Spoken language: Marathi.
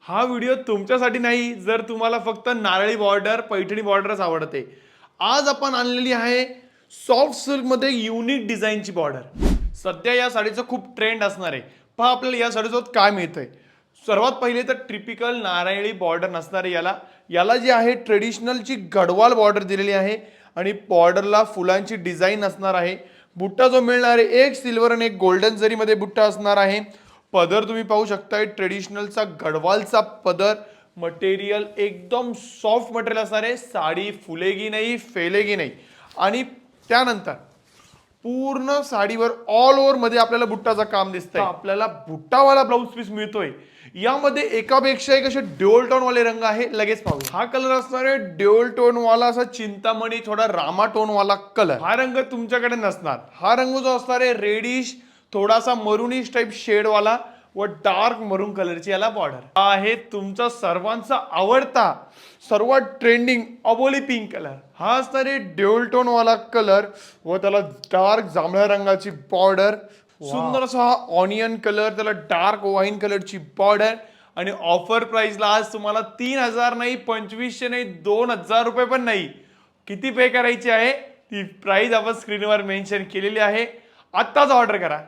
हा व्हिडिओ तुमच्यासाठी नाही जर तुम्हाला फक्त नारळी बॉर्डर पैठणी बॉर्डरच आवडते। आज आपण आणलेली आहे सॉफ्ट सिल्क मध्ये युनिक डिझाईनची बॉर्डर। सध्या या साडीचा खूप ट्रेंड असणार आहे। पहा आपल्याला या साडीसोबत काय मिळतंय। सर्वात पहिले तर टिपिकल नारळी बॉर्डर नसणार याला याला जी आहे ट्रेडिशनलची गडवाल बॉर्डर दिलेली आहे आणि बॉर्डरला फुलांची डिझाईन असणार आहे। बुट्टा जो मिळणार आहे एक सिल्वर आणि एक गोल्डन जरी मध्ये बुट्टा असणार आहे। पदर तुम्ही पाहू शकताय ट्रेडिशनलचा गडवालचा पदर। मटेरियल एकदम सॉफ्ट मटेरियल असणार आहे। साडी फुलेगी नाही फेलेगी नाही। आणि त्यानंतर पूर्ण साडीवर ऑल ओव्हर मध्ये आपल्याला बुट्टाचं काम दिसतंय। आपल्याला बुट्टावाला ब्लाउज पीस मिळतोय। यामध्ये एकापेक्षा एक असे ड्युअल टोन वाले रंग आहे। लगेच पाहू। हा कलर असणार आहे ड्युअल टोन वाला असा चिंतामणी थोडा रामा टोन वाला कलर। हा रंग तुमच्याकडे नसणार। हा रंग जो असणार आहे रेडिश थोडासा मरुनिश टाइप शेड वाला व डार्क मरून कलरची याला बॉर्डर आहे। तुमचा सर्वांचा आवडता सर्वात ट्रेंडिंग अबोली पिंक कलर। हा असणार आहे ड्युअल टोन वाला कलर व त्याला डार्क जांभळ्या रंगाची बॉर्डर। सुंदर असा हा ऑनियन कलर त्याला डार्क वाईन कलरची बॉर्डर। आणि ऑफर प्राइसला आज तुम्हाला 3000 नाही 2500 नाही 2000 रुपये पण नाही। किती पे करायची आहे ती प्राइस आपण स्क्रीनवर मेन्शन केलेली आहे। आत्ताच ऑर्डर करा।